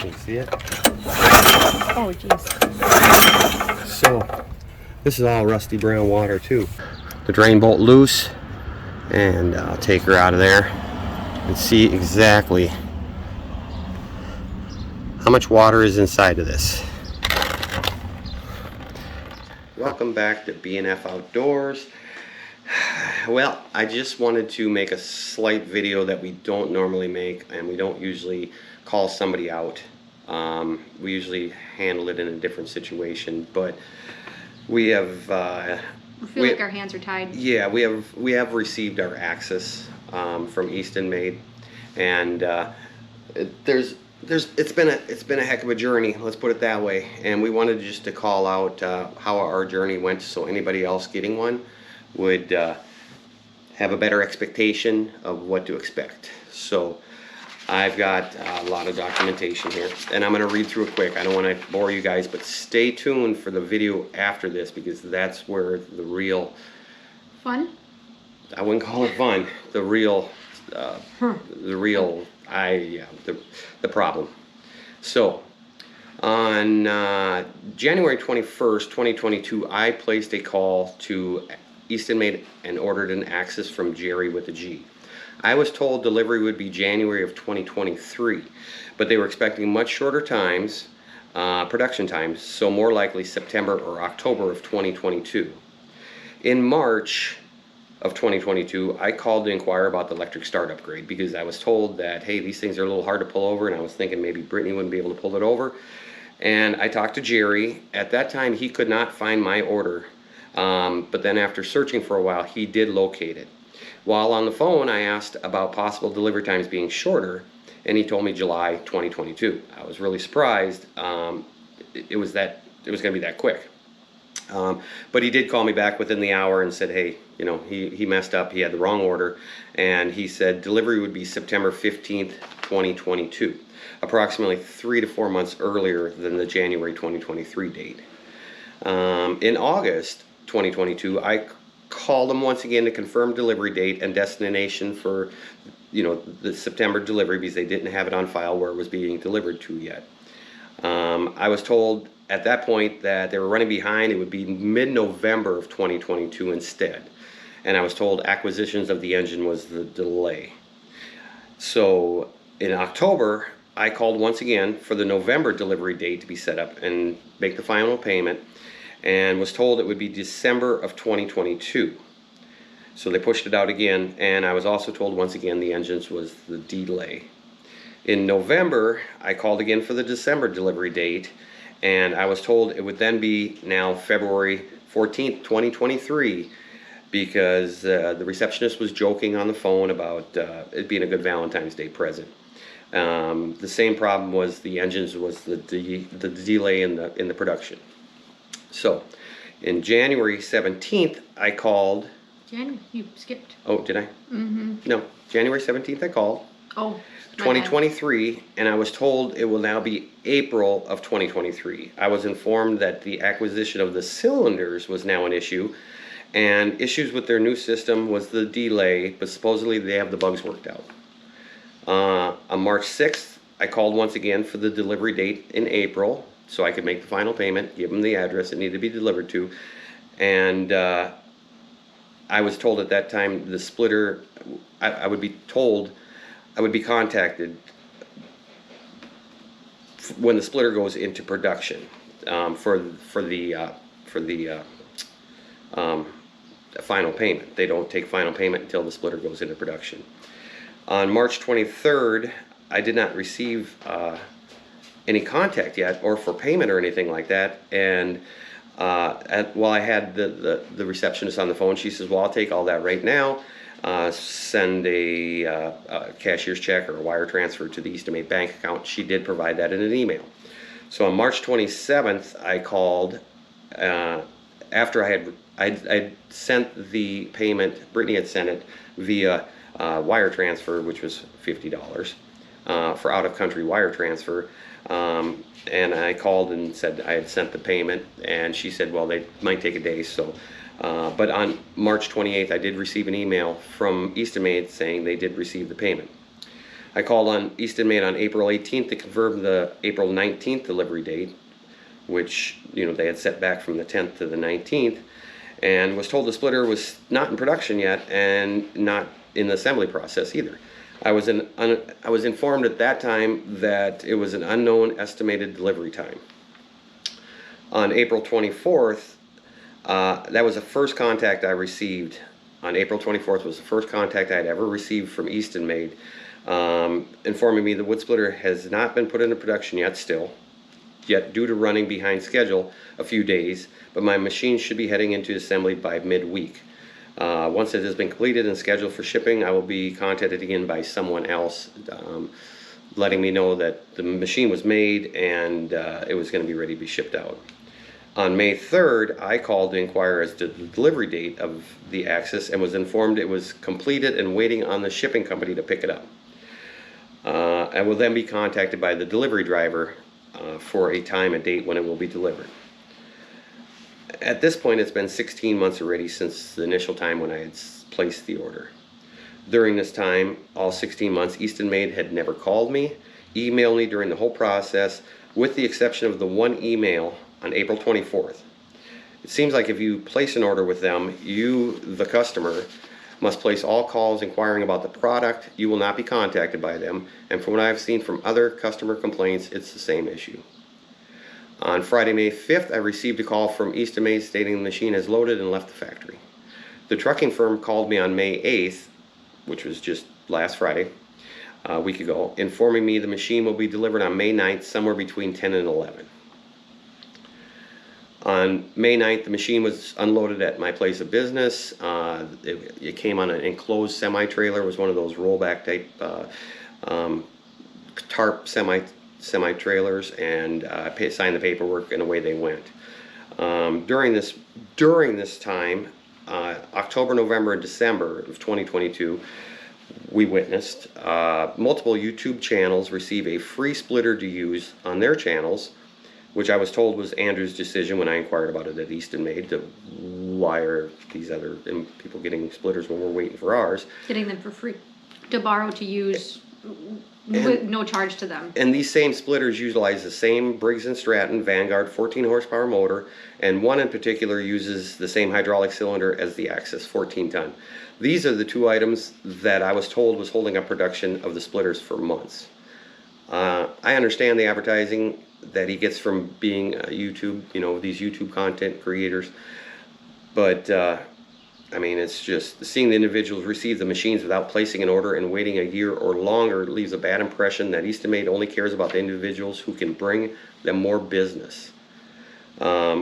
Can you see it? Oh, jeez. So, this is all rusty brown water too. The drain bolt loose, and I'll take her out of there and see exactly how much water is inside of this. Welcome back to B&F Outdoors. Well, I just wanted to make a slight video that we don't normally make, and we don't usually call somebody out. We usually handle it in a different situation, but we have I feel like our hands are tied. Yeah, we have received our access from Eastonmade, and it's been a heck of a journey, let's put it that way. And we wanted just to call out how our journey went, so anybody else getting one would have a better expectation of what to expect. So I've got a lot of documentation here, and I'm going to read through it quick. I don't want to bore you guys, but stay tuned for the video after this, because that's where the real fun. I wouldn't call it fun. The real the problem. So on January 21st, 2022, I placed a call to Eastonmade and ordered an access from Jerry with a G. I was told delivery would be January of 2023, but they were expecting much shorter times, production times, so more likely September or October of 2022. In March of 2022, I called to inquire about the electric start upgrade, because I was told that, hey, these things are a little hard to pull over, and I was thinking maybe Brittany wouldn't be able to pull it over. And I talked to Jerry. At that time, he could not find my order, but then after searching for a while, he did locate it. While on the phone, I asked about possible delivery times being shorter, and he told me July 2022. I was really surprised. It was going to be that quick. But he did call me back within the hour and said, hey, you know, he messed up. He had the wrong order, and he said delivery would be September 15th, 2022, approximately 3 to 4 months earlier than the January 2023 date. In August 2022, I called him once again to confirm delivery date and destination for, you know, the September delivery, because they didn't have it on file where it was being delivered to yet. I was told at that point that they were running behind. It would be mid-November of 2022 instead. And I was told acquisitions of the engine was the delay. So in October, I called once again for the November delivery date to be set up and make the final payment, and was told it would be December of 2022. So they pushed it out again, and I was also told once again the engines was the delay. In November, I called again for the December delivery date, and I was told it would then be now February 14th, 2023, because the receptionist was joking on the phone about it being a good Valentine's Day present. The same problem was the engines was the delay in the production. So in January 17th, I called. You skipped. Oh, did I? Mm-hmm. No, January 17th I called. Oh. 2023, and I was told it will now be April of 2023. I was informed that the acquisition of the cylinders was now an issue, and issues with their new system was the delay, but supposedly they have the bugs worked out. On March 6th, I called once again for the delivery date in April, so I could make the final payment, give them the address it needed to be delivered to, and I was told at that time the splitter, I would be told I would be contacted when the splitter goes into production for the final payment. They don't take final payment until the splitter goes into production. On March 23rd, I did not receive any contact yet, or for payment or anything like that. And while I had the receptionist on the phone, she says, well, I'll take all that right now. Send a cashier's check or a wire transfer to the Eastonmade bank account. She did provide that in an email. So on March 27th, I called after I sent the payment. Brittany had sent it via wire transfer, which was $50 for out-of-country wire transfer. And I called and said I had sent the payment, and she said, well, they might take a day. So. But on March 28th, I did receive an email from Eastonmade saying they did receive the payment. I called on Eastonmade on April 18th to confirm the April 19th delivery date, which, you know, they had set back from the 10th to the 19th, and was told the splitter was not in production yet and not in the assembly process either. I was informed at that time that it was an unknown estimated delivery time. On April 24th, that was the first contact I received. On April 24th was the first contact I had ever received from Eastonmade, informing me the wood splitter has not been put into production yet due to running behind schedule a few days, but my machine should be heading into assembly by midweek. Once it has been completed and scheduled for shipping, I will be contacted again by someone else, letting me know that the machine was made and it was going to be ready to be shipped out. On May 3rd, I called to inquire as to the delivery date of the Axis and was informed it was completed and waiting on the shipping company to pick it up. I will then be contacted by the delivery driver for a time and date when it will be delivered. At this point, it's been 16 months already since the initial time when I had placed the order. During this time, all 16 months, Eastonmade had never called me, emailed me during the whole process, with the exception of the one email on April 24th. It seems like if you place an order with them, you, the customer, must place all calls inquiring about the product. You will not be contacted by them, and from what I've seen from other customer complaints, it's the same issue. On Friday, May 5th, I received a call from Eastonmade stating the machine has loaded and left the factory. The trucking firm called me on May 8th, which was just last Friday, a week ago, informing me the machine will be delivered on May 9th, somewhere between 10 and 11. On May 9th, the machine was unloaded at my place of business. It came on an enclosed semi-trailer. It was one of those rollback type tarp semi-trailers, and I signed the paperwork, and away they went. During this time, October, November, and December of 2022, we witnessed multiple YouTube channels receive a free splitter to use on their channels, which I was told was Andrew's decision when I inquired about it at Eastonmade. Why are these other people getting splitters when we're waiting for ours? Getting them for free, to borrow, to use, with no charge to them. And these same splitters utilize the same Briggs & Stratton Vanguard 14 horsepower motor, and one in particular uses the same hydraulic cylinder as the Axis, 14 ton. These are the two items that I was told was holding up production of the splitters for months. I understand the advertising that he gets from being YouTube, you know, these YouTube content creators, but I mean, it's just seeing the individuals receive the machines without placing an order and waiting a year or longer leaves a bad impression that Eastonmade only cares about the individuals who can bring them more business,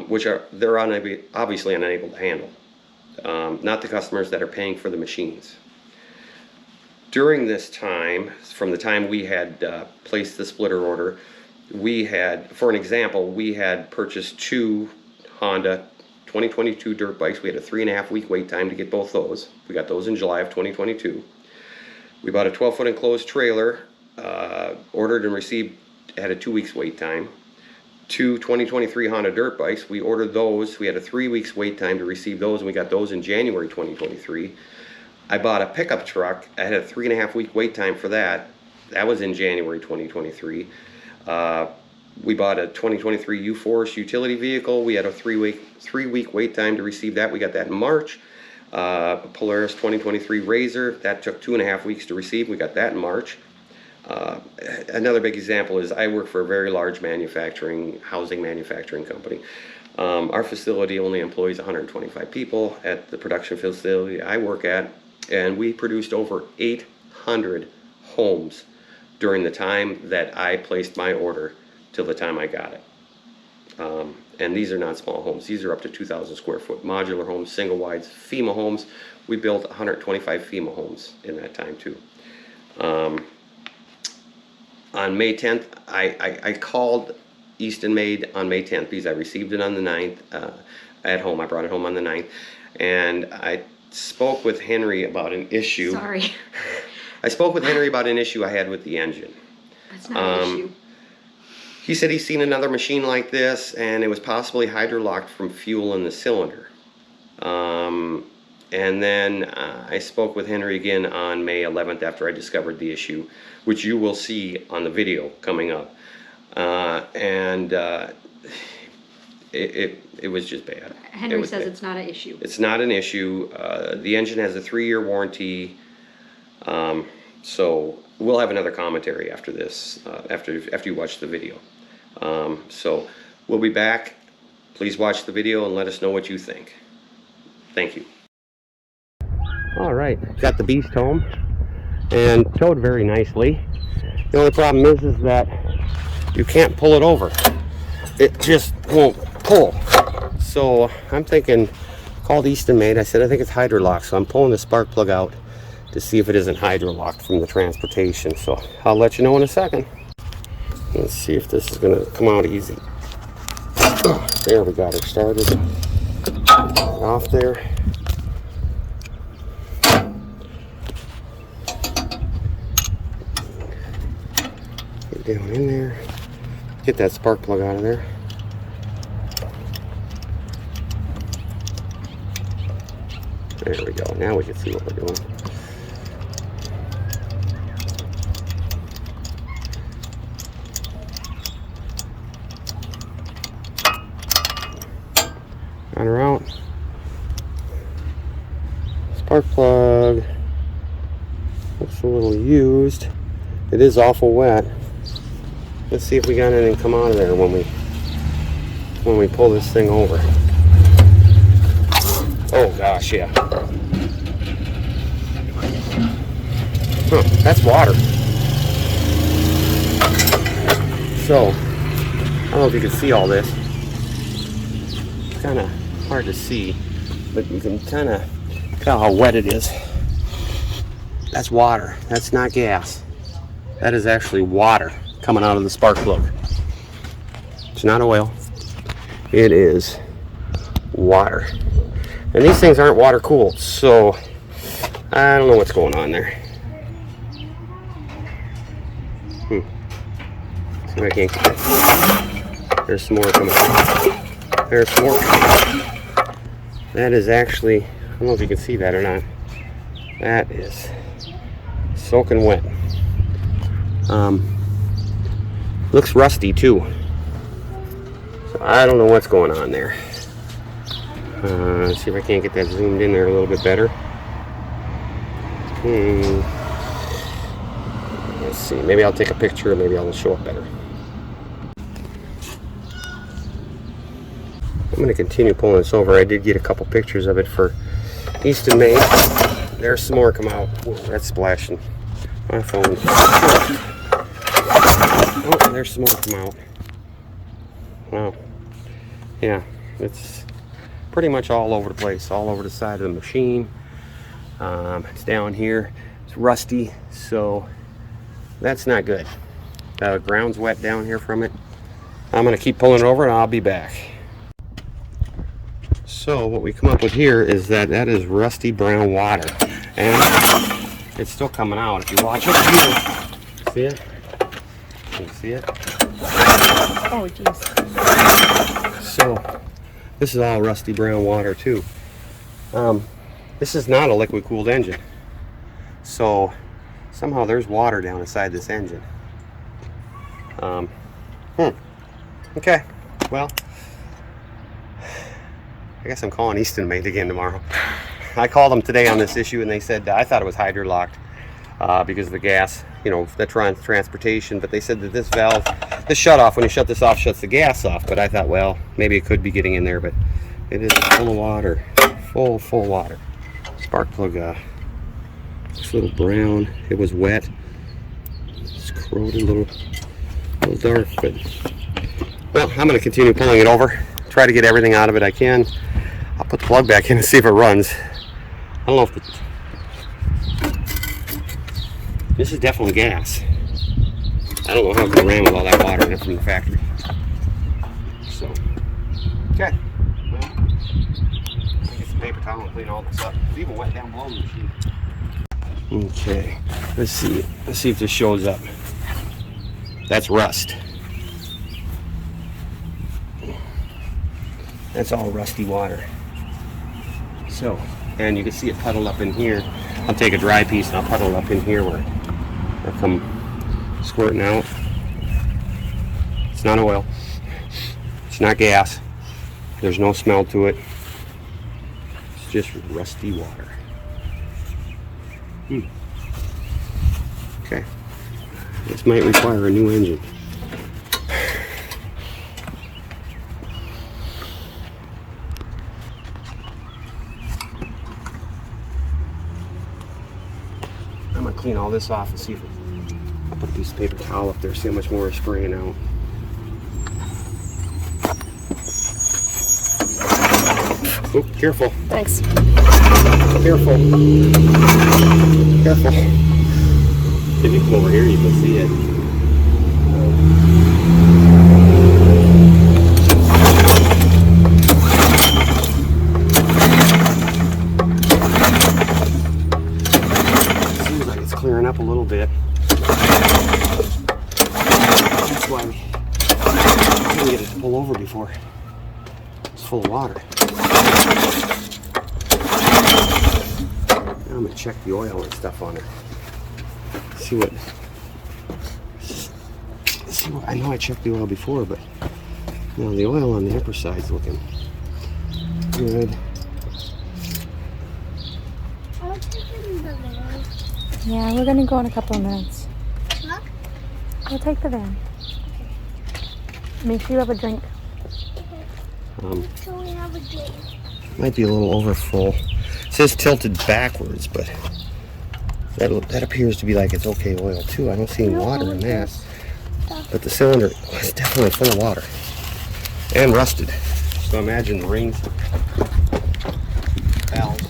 which they're obviously unable to handle, not the customers that are paying for the machines. During this time, from the time we had placed the splitter order, we had, for an example, we had purchased two Honda 2022 dirt bikes. We had a 3.5 week wait time to get both those. We got those in July of 2022. We bought a 12-foot enclosed trailer, ordered and received, had a 2 weeks wait time. Two 2023 Honda dirt bikes, we ordered those. We had a 3 weeks wait time to receive those, and we got those in January 2023. I bought a pickup truck. I had a 3.5 week wait time for that. That was in January 2023. We bought a 2023 U-Force utility vehicle. We had a 3 week wait time to receive that. We got that in March. Polaris 2023 Razor, that took 2.5 weeks to receive. We got that in March. Another big example is I work for a very large housing manufacturing company. Our facility only employs 125 people at the production facility I work at, and we produced over 800 homes during the time that I placed my order till the time I got it. And these are not small homes. These are up to 2,000 square foot modular homes, single wides, FEMA homes. We built 125 FEMA homes in that time too. On May 10th, I called Eastonmade on May 10th because I received it on the 9th at home. I brought it home on the 9th, and I spoke with Henry about an issue. Sorry. I spoke with Henry about an issue I had with the engine. That's not an issue. He said he's seen another machine like this, and it was possibly hydrolocked from fuel in the cylinder. And then I spoke with Henry again on May 11th after I discovered the issue, which you will see on the video coming up. It was just bad. Henry says it's not an issue. It's not an issue. The engine has a 3-year warranty. So we'll have another commentary after this, after you watch the video. So we'll be back. Please watch the video and let us know what you think. Thank you. All right, got the beast home and towed very nicely. The only problem is that you can't pull it over. It just won't pull. So I'm thinking, called Eastonmade. I said, I think it's hydrolocked. So I'm pulling the spark plug out to see if it isn't hydrolocked from the transportation. So I'll let you know in a second. Let's see if this is gonna come out easy. There, we got her started. Off there. Get down in there. Get that spark plug out of there. There we go. Now we can see what we're doing. Got her out. Spark plug. Looks a little used. It is awful wet. Let's see if we got anything come out of there when we pull this thing over. Oh gosh, yeah. Huh, that's water. So, I don't know if you can see all this. It's kind of hard to see, but you can kind of tell how wet it is. That's water. That's not gas. That is actually water coming out of the spark plug. It's not oil. It is water. And these things aren't water cooled, so I don't know what's going on there. See if I can't get that. There's some more coming out. There's some more coming out. That is actually, I don't know if you can see that or not. That is soaking wet. Looks rusty too. So I don't know what's going on there. Let's see if I can't get that zoomed in there a little bit better. Let's see, maybe I'll take a picture, maybe I'll show it better. I'm going to continue pulling this over. I did get a couple pictures of it for Eastonmade. There's some more come out. Whoa, that's splashing my phone. Oh, there's some more come out. Wow. Yeah, it's pretty much all over the place, all over the side of the machine. It's down here. It's rusty, so that's not good. The ground's wet down here from it. I'm going to keep pulling it over and I'll be back. So what we come up with here is that is rusty brown water, and it's still coming out. If you watch it here, see it? Can you see it? Oh, jeez. So this is all rusty brown water too. This is not a liquid cooled engine, so somehow there's water down inside this engine. Okay, well, I guess I'm calling Eastonmade again tomorrow. I called them today on this issue and they said I thought it was hydrolocked because of the gas, you know, the transportation, but they said that this valve, this shutoff, when you shut this off, shuts the gas off. But I thought, well, maybe it could be getting in there, but it is full of water, full water. Spark plug, it's a little brown. It was wet. It's corroded, a little dark, but well, I'm going to continue pulling it over. Try to get everything out of it I can. I'll put the plug back in and see if it runs. I don't know if this is definitely gas. I don't know how it ran with all that water in it from the factory. So, okay. Well, I'll get some paper towel and clean all this up. It's even wet down below the machine. Okay, let's see if this shows up. That's rust. That's all rusty water. So and you can see it puddled up in here. I'll take a dry piece and I'll puddle it up in here where it'll come squirting out. It's not oil. It's not gas. There's no smell to it. It's just rusty water. Okay. This might require a new engine. I'm gonna clean all this off and see if I'll put a piece of paper towel up there, see how much more is spraying out. Oh, careful. Thanks. Careful. Careful. If you come over here, you can see it. Seems like it's clearing up a little bit. That's why we didn't get it to pull over before. It's full of water. Now I'm gonna check the oil and stuff on it. See what I know I checked the oil before, but you know, the oil on the upper side's looking good. Yeah, we're gonna go in a couple of minutes. Look. We'll take the van. Make sure you have a drink. So we have a drink. Might be a little over full. It says tilted backwards, but that appears to be like it's okay oil too. I don't see any water in that. But the cylinder is definitely full of water and rusted. So imagine the rings, valves.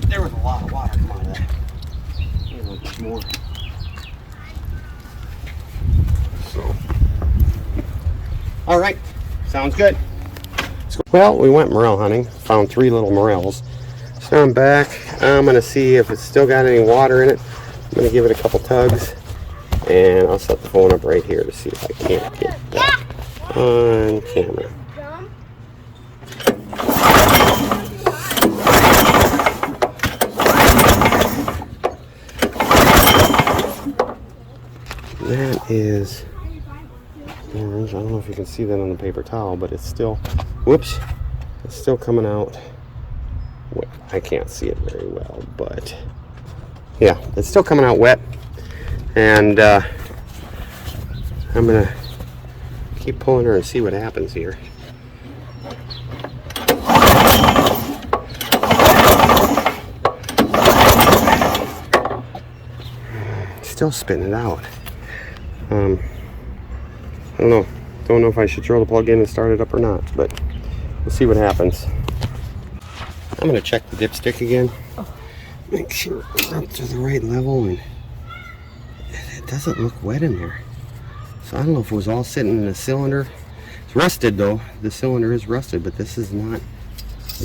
There was a lot of water coming out of that. Maybe a little bit more. So, all right, sounds good. Well, we went morel hunting, found 3 little morels. So I'm back. I'm gonna see if it's still got any water in it. I'm gonna give it a couple tugs, and I'll set the phone up right here to see if I can't get that on camera. That is orange. I don't know if you can see that on the paper towel, but it's still, whoops, it's still coming out. I can't see it very well, but yeah, it's still coming out wet. And I'm gonna keep pulling her and see what happens here. Still spitting it out. I don't know if I should throw the plug in and start it up or not, but we'll see what happens. I'm gonna check the dipstick again. Make sure it's up to the right level, and it doesn't look wet in there. So I don't know if it was all sitting in the cylinder. It's rusted though. The cylinder is rusted, but this is not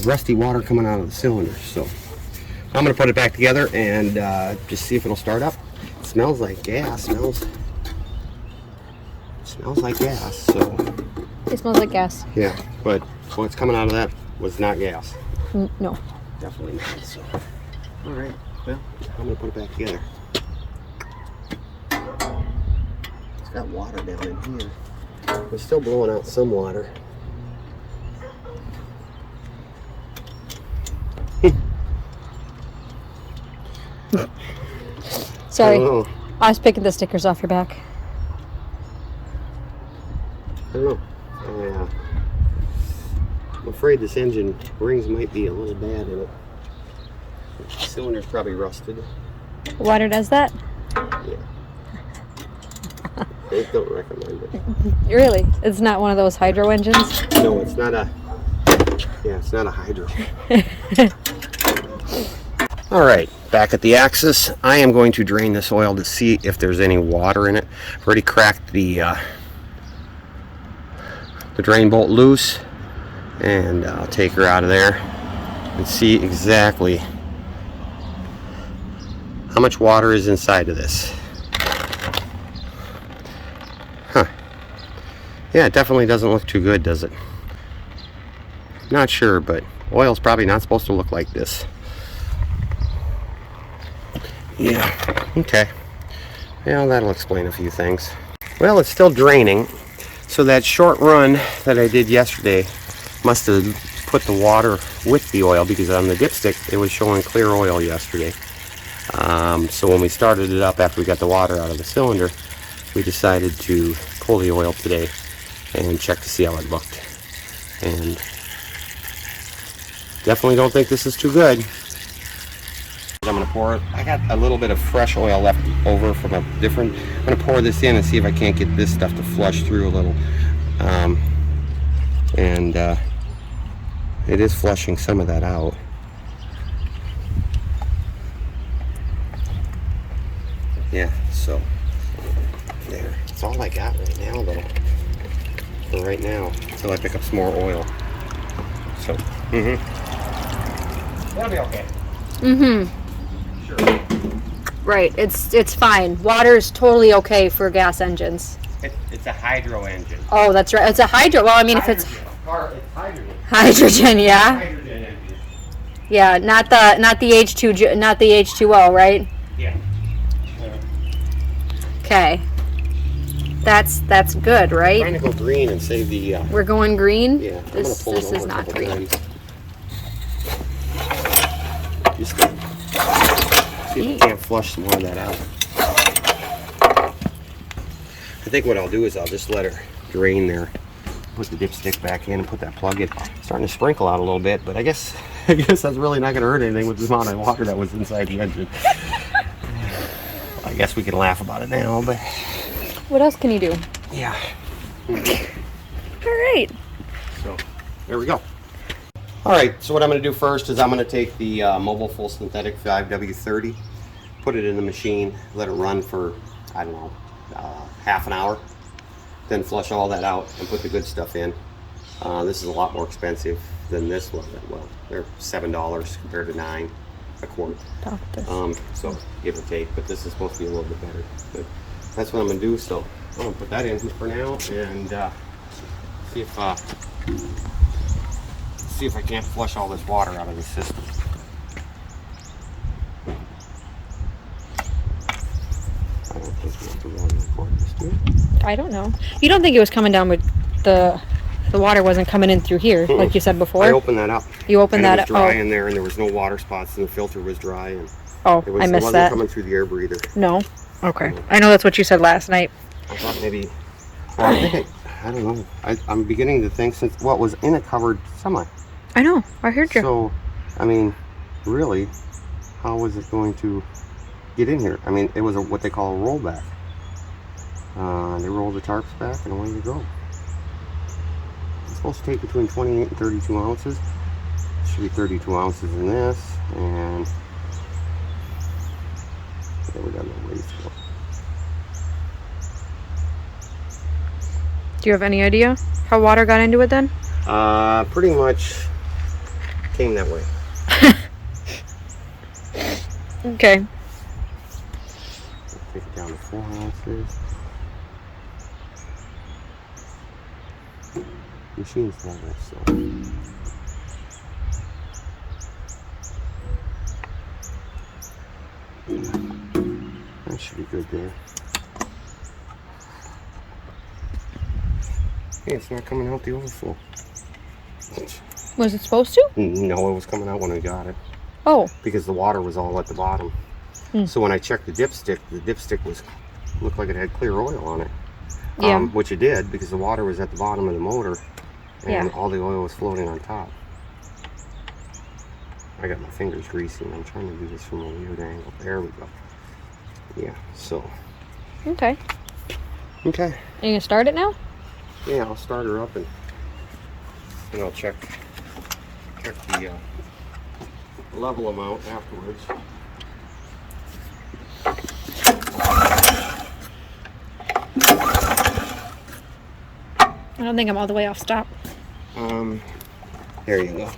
rusty water coming out of the cylinder. So I'm gonna put it back together and just see if it'll start up. It smells like gas. Smells like gas. So It smells like gas. yeah, but what's coming out of that was not gas. No. Definitely not. So all right. Well, I'm gonna put it back together. It's got water down in here. We're still blowing out some water. Sorry. I don't know. I was picking the stickers off your back. I don't know. I'm afraid this engine rings might be a little bad in it. The cylinder's probably rusted. Water does that? Yeah. They don't recommend it. Really? It's not one of those hydro engines? No, it's not a. Yeah, it's not a hydro. All right, back at the axis. I am going to drain this oil to see if there's any water in it. I've already cracked the drain bolt loose, and I'll take her out of there and see exactly how much water is inside of this. Huh. Yeah, it definitely doesn't look too good, does it? Not sure, but oil's probably not supposed to look like this. Yeah, okay. Well, that'll explain a few things. Well, it's still draining. So that short run that I did yesterday must have put the water with the oil, because on the dipstick it was showing clear oil yesterday. So when we started it up after we got the water out of the cylinder, we decided to pull the oil today and check to see how it looked. And definitely don't think this is too good. I'm gonna pour it. I got a little bit of fresh oil left over from a different. I'm gonna pour this in and see if I can't get this stuff to flush through a little. It is flushing some of that out. Yeah, so there. That's all I got right now, though. For right now, until I pick up some more oil. So, that'll be okay. Sure. Right, it's fine. Water's totally okay for gas engines. It's a hydro engine. Oh, that's right. It's a hydro. Well, I mean, if it's It's hydrogen. hydrogen, yeah, Hydrogen engine. yeah, not the H2, not the H2O, right? Yeah. Okay, that's good, Trying right? to go green and save the. We're going green. Yeah. I'm This gonna pull it over is a not couple green. times. Just to see if I can't flush some more of that out. I think what I'll do is I'll just let her drain there. Put the dipstick back in and put that plug in. It's starting to sprinkle out a little bit, but I guess that's really not going to hurt anything with the amount of water that was inside the engine. I guess we can laugh about it now, but What else can you do? yeah. All right. So there we go. All right, so what I'm going to do first is I'm going to take the Mobile Full Synthetic 5W30, put it in the machine, let it run for, I don't know, half an hour, then flush all that out and put the good stuff in. This is a lot more expensive than this one. Well, they're $7 compared to $9 a quart. So give or take, but this is supposed to be a little bit better. But that's what I'm going to do, so I'm going to put that in for now and see if I can't flush all this water out of the system. I don't think we have to really record this, do we? I don't know. You don't think it was coming down with the water wasn't coming in through here, like you said before? I opened that up. You opened that and up. it was dry in there, and there was no water spots, and the filter was dry, and Oh, it I missed wasn't that. coming through the air breather. No. Okay. I know that's what you said last night. I thought maybe. Well, I think I don't know. I'm beginning to think since what was in a covered semi. I know. I heard you. So, I mean, really, how was it going to get in here? I mean, it was what they call a rollback. They roll the tarps back and away you go. It's supposed to take between 28 and 32 ounces. Should be 32 ounces in this, and yeah, we got no ways to go. Do you have any idea how water got into it then? Pretty much came that way. Okay. Take it down to 4 ounces. Machine's level, so. That should be good there. Hey, it's not coming out the overflow. Was it supposed to? No, it was coming out when we got it. Oh. Because the water was all at the bottom. So when I checked the dipstick looked like it had clear oil on it. Yeah. Which it did, because the water was at the bottom of the motor and all the oil was floating on top. I got my fingers greasy and I'm trying to do this from a weird angle. There we go. Yeah, so. Okay. Okay. Are you gonna start it now? Yeah, I'll start her up and I'll check the level amount afterwards. I don't think I'm all the way off stop. There you go.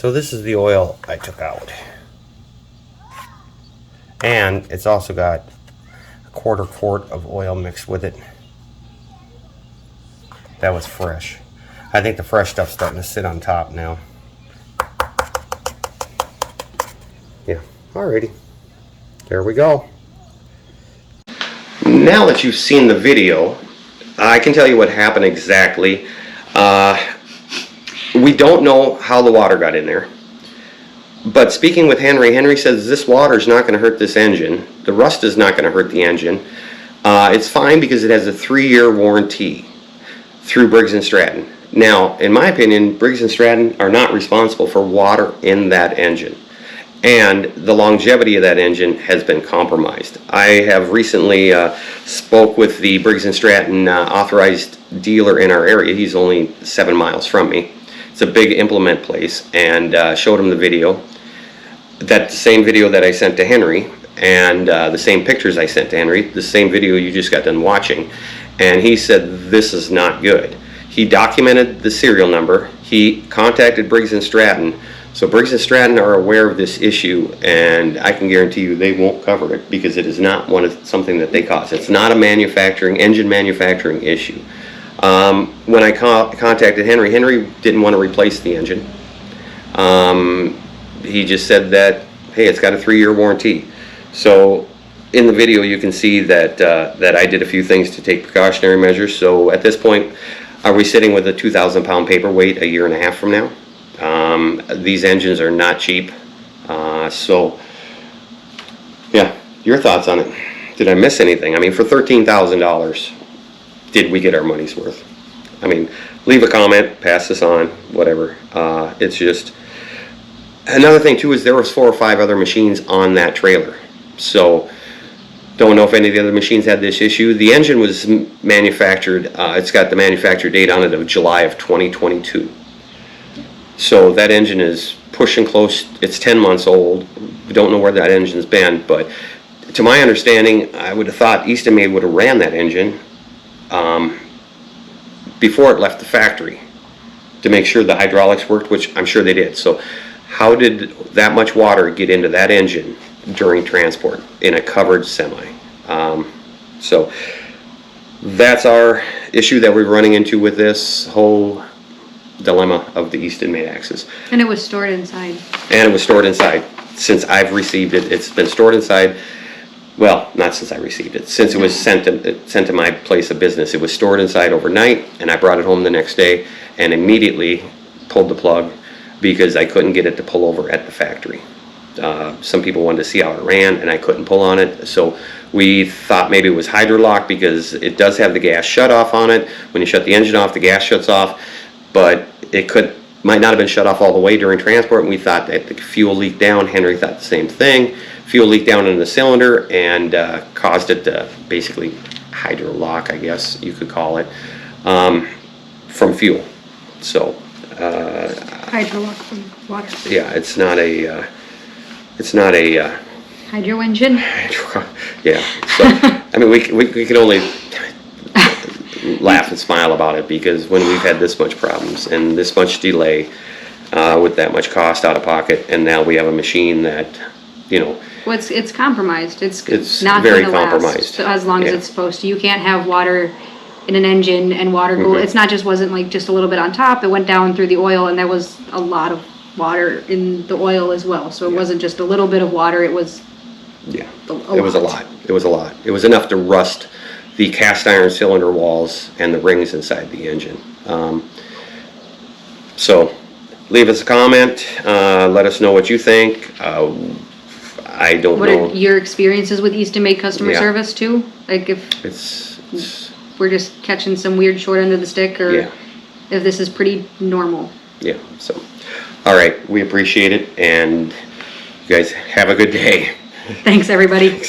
So this is the oil I took out. And it's also got a quarter quart of oil mixed with it. That was fresh. I think the fresh stuff's starting to sit on top now. Yeah, alrighty. There we go. Now that you've seen the video, I can tell you what happened exactly. We don't know how the water got in there. But speaking with Henry, Henry says this water is not going to hurt this engine. The rust is not going to hurt the engine. It's fine because it has a 3-year warranty through Briggs & Stratton. Now, in my opinion, Briggs & Stratton are not responsible for water in that engine. And the longevity of that engine has been compromised. I have recently spoke with the Briggs & Stratton authorized dealer in our area. He's only 7 miles from me. It's a big implement place, and showed him the video. That same video that I sent to Henry, and the same pictures I sent to Henry, the same video you just got done watching. And he said, this is not good. He documented the serial number. He contacted Briggs & Stratton. So Briggs & Stratton are aware of this issue, and I can guarantee you they won't cover it because it is not something that they cause. It's not a engine manufacturing issue. When I contacted Henry, Henry didn't want to replace the engine. He just said that, hey, it's got a 3-year warranty. So in the video you can see that that I did a few things to take precautionary measures. So at this point, are we sitting with a 2,000 pound paperweight a year and a half from now? These engines are not cheap. So yeah, your thoughts on it? Did I miss anything? I mean, for $13,000, did we get our money's worth? I mean, leave a comment, pass this on, whatever. It's just, another thing too is there was 4 or 5 other machines on that trailer. So don't know if any of the other machines had this issue. The engine was manufactured, it's got the manufacture date on it of July of 2022. So that engine is pushing close, it's 10 months old. We don't know where that engine's been, but to my understanding, I would have thought Eastonmade would have ran that engine before it left the factory to make sure the hydraulics worked, which I'm sure they did. So how did that much water get into that engine during transport in a covered semi? So that's our issue that we're running into with this whole dilemma of the Eastonmade axis. And it was stored inside. And it was stored inside. Since I've received it, it's been stored inside. Well, not since I received it. Since it was sent to my place of business, it was stored inside overnight, and I brought it home the next day and immediately pulled the plug because I couldn't get it to pull over at the factory. Some people wanted to see how it ran, and I couldn't pull on it. So we thought maybe it was hydrolock because it does have the gas shut off on it. When you shut the engine off, the gas shuts off, but it might not have been shut off all the way during transport, and we thought that the fuel leaked down. Henry thought the same thing. Fuel leaked down in the cylinder and caused it to basically hydrolock, I guess you could call it, from fuel. So Hydrolock from water. yeah, it's not a Hydro engine. yeah. So I mean, we can only laugh and smile about it because when we've had this much problems and this much delay with that much cost out of pocket, and now we have a machine that, you know. Well, it's compromised. It's not very going to compromised. last as long as Yeah. it's supposed to. You can't have water in an engine and water go. It's not wasn't like just a little bit on top. It went down through the oil, and there was a lot of water in the oil as well. So it wasn't just a little bit of water. It was Yeah, it was a lot. It was a lot. It was enough to rust the cast iron cylinder walls and the rings inside the engine. So leave us a comment. Let us know what you think. I don't What know. are your experiences with Eastonmade customer Yeah. service too? Like if It's we're just catching some weird short end of the stick, or Yeah. if this is pretty normal. yeah. So, all right. We appreciate it, and you guys have a good day. Thanks, everybody.